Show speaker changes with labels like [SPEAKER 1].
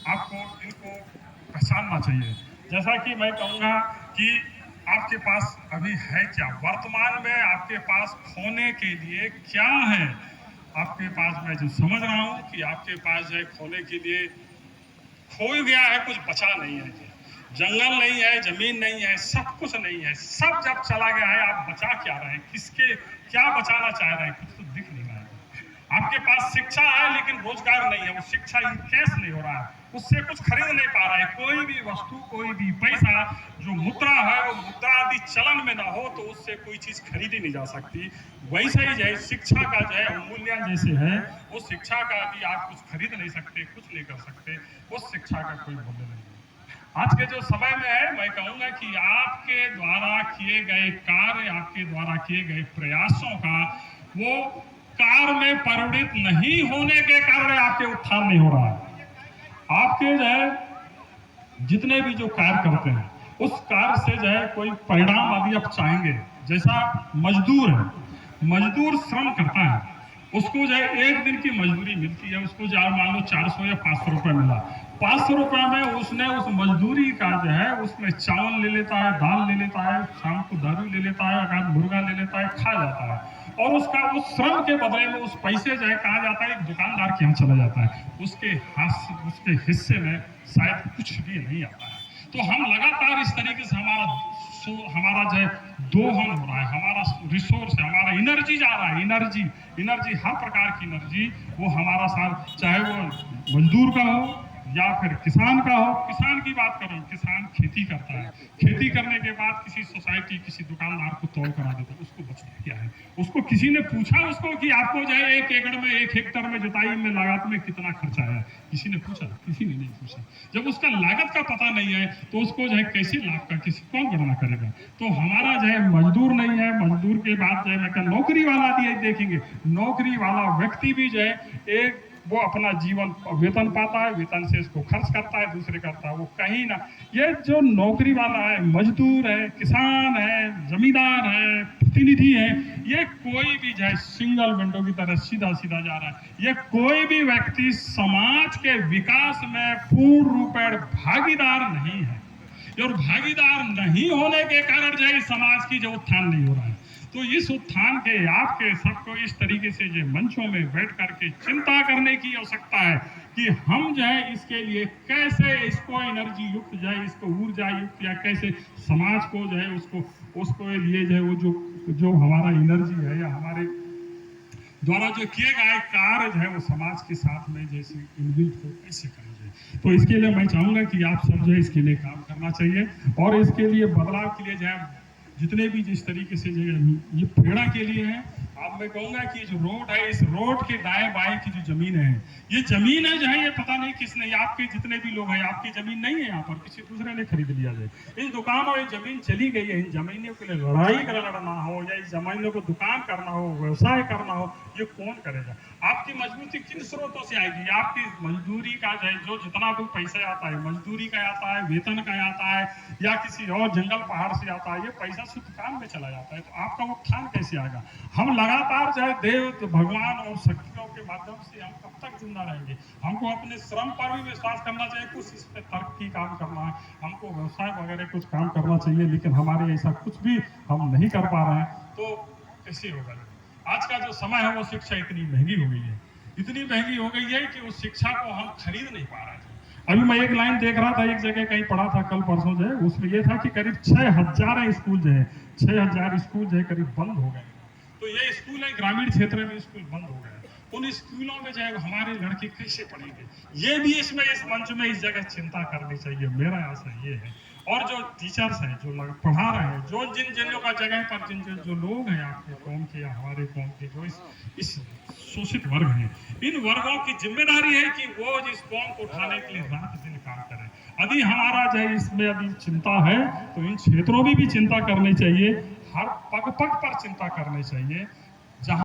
[SPEAKER 1] आपको इनको पहचानना चाहिए। जैसा कि मैं कहूँगा कि आपके पास अभी है क्या, वर्तमान में आपके पास खोने के लिए क्या है। आपके पास मैं जो समझ रहा हूँ कि आपके पास जो है खोने के लिए खो गया है, कुछ बचा नहीं है। जंगल नहीं है, जमीन नहीं है, सब कुछ नहीं है। सब जब चला गया है, आप बचा क्या रहे हैं, किसके क्या बचाना चाह रहे हैं, कुछ तो दिख नहीं रहा है। आपके पास शिक्षा है लेकिन रोजगार नहीं है, वो शिक्षा कैश नहीं हो रहा है, उससे कुछ खरीद नहीं पा रहा है। कोई भी वस्तु, कोई भी पैसा, जो मुद्रा है वो मुद्रा आदि चलन में ना हो तो उससे कोई चीज खरीदी नहीं जा सकती। वैसे ही जो है शिक्षा का जो है अवमूल्यन जैसे है, वो शिक्षा का भी आप कुछ खरीद नहीं सकते, कुछ नहीं कर सकते, उस शिक्षा का कोई मूल्य नहीं है। आज के जो समय में है, मैं कहूंगा कि आपके द्वारा किए गए कार्य, आपके द्वारा किए गए प्रयासों का वो कार्य में परिणित नहीं होने के कारण आपके उत्थान नहीं हो रहा है। आपके जो है जितने भी जो कार्य करते हैं उस कार्य से जो है कोई परिणाम अभी आप चाहेंगे। जैसा मजदूर है, मजदूर श्रम करता है, उसको जो है एक दिन की मजदूरी मिलती है, उसको जो मान लो 400 या 500 रुपए मिला, 500 रुपए में उसने उस मजदूरी का जो है उसमें चावल ले लेता है, दाल ले लेता है, शाम को दारू ले लेता है, अगर मुर्गा ले लेता है, खा जाता है। और उसका उस श्रम के बदले में उस पैसे जो है कहा जाता है एक दुकानदार के यहाँ चला जाता है, उसके हाथ उसके हिस्से में शायद कुछ भी नहीं आता है। तो हम लगातार इस तरीके से हमारा जो है दोहन हो रहा है, हमारा रिसोर्स है, हमारा एनर्जी जा रहा है, एनर्जी हर प्रकार की एनर्जी वो हमारा साथ, चाहे वो मजदूर का हो या फिर किसान का हो। किसान की बात करो, किसान खेती करता है, खेती करने के बाद किसी सोसाइटी, किसी दुकानदार को तोड़ करा देता है, उसको बचता क्या है। उसको किसी ने पूछा उसको कि आपको जो है 1 एकड़ में 1 हेक्टेयर में जुताई में लागत में कितना खर्चा है, किसी ने पूछा? किसी ने नहीं पूछा। जब उसका लागत का पता नहीं है तो उसको जो है कैसे लाभ का किसी कौन गणना करेगा। तो हमारा जो है मजदूर नहीं है, मजदूर के बाद जो है नौकरी वाला भी देखेंगे, नौकरी वाला व्यक्ति भी जो है एक वो अपना जीवन वेतन पाता है, वेतन से इसको खर्च करता है, दूसरे करता है, वो कहीं ना। ये जो नौकरी वाला है, मजदूर है, किसान है, जमींदार है, प्रतिनिधि है, ये कोई भी जो है सिंगल विंडो की तरह सीधा सीधा जा रहा है। ये कोई भी व्यक्ति समाज के विकास में पूर्ण रूप में भागीदार नहीं है, और भागीदार नहीं होने के कारण जो है समाज की जो उत्थान नहीं हो रहा है। तो इस उत्थान के आपके सबको इस तरीके से जो मंचों में बैठ करके चिंता करने की आवश्यकता है कि हम जो है इसके लिए कैसे इसको एनर्जी युक्त जो है, इसको ऊर्जा युक्त, या कैसे समाज को जो है उसको लिए जो है वो जो हमारा एनर्जी है या हमारे द्वारा जो किए गए कार्य जो है वो समाज के साथ में जैसे इनबिल्ट हो, कैसे करेंगे। तो इसके लिए मैं चाहूंगा कि आप सब जो है इसके लिए काम करना चाहिए, और इसके लिए बदलाव के लिए जो है जितने भी जिस तरीके से जो ये प्रेरणा के लिए है। अब मैं कहूंगा कि जो रोड है, इस रोड के दाएं बाएं की जो जमीन है, ये जमीन है जो है ये पता नहीं किसने, आपके जितने भी लोग हैं, आपकी जमीन नहीं है, यहाँ पर किसी दूसरे ने खरीद लिया जाए। इन दुकानों ये जमीन चली गई है, इन जमीनों के लिए लड़ाई लड़ना हो या इस जमीनों को दुकान करना हो, व्यवसाय करना हो, ये कौन करेगा। आपकी मजबूती किन स्रोतों से आएगी? आपकी मजदूरी का जो है जो जितना भी पैसा आता है, मजदूरी का आता है, वेतन का आता है, या किसी और जंगल पहाड़ से आता है, ये पैसा शुद्ध काम में चला जाता है। तो आपका उत्थान कैसे आएगा? हम लगातार चाहे देव भगवान और शक्तियों के माध्यम से हम कब तक जिंदा रहेंगे? हमको अपने श्रम पर भी विश्वास करना चाहिए, कुछ इस पे तर्क की काम करना है, हमको व्यवसाय वगैरह कुछ काम करना चाहिए, लेकिन हमारे ऐसा कुछ भी हम नहीं कर पा रहे हैं, तो कैसे होगा। आज का जो समय है वो शिक्षा इतनी महंगी हो गई है, इतनी महंगी हो गई है कि उस शिक्षा को हम खरीद नहीं पा रहे हैं। अभी मैं एक लाइन देख रहा था, एक जगह कहीं पढ़ा था कल परसों जो है, उसमें यह था कि करीब 6000 स्कूल जो है, 6000 स्कूल जो है करीब बंद हो गए। तो ये स्कूल है ग्रामीण क्षेत्र में स्कूल बंद हो गए, उन स्कूलों में जो है हमारे लड़के कैसे पढ़ेंगे, ये भी इसमें इस मंच में इस जगह चिंता करनी चाहिए। मेरा आशा ये है, और जो टीचर्स हैं जो पढ़ा रहे हैं, जो जिन लोगों का जगह पर जो लोग हैं आपके कौम के या हमारे कौम के, जो इस शोषित वर्ग हैं, इन वर्गों की जिम्मेदारी है कि वो इस कौम को उठाने के लिए रात दिन काम करें। यदि हमारा जो है इसमें अभी चिंता है तो इन क्षेत्रों में भी चिंता करनी चाहिए, हर पग पग पर चिंता करनी चाहिए। जहां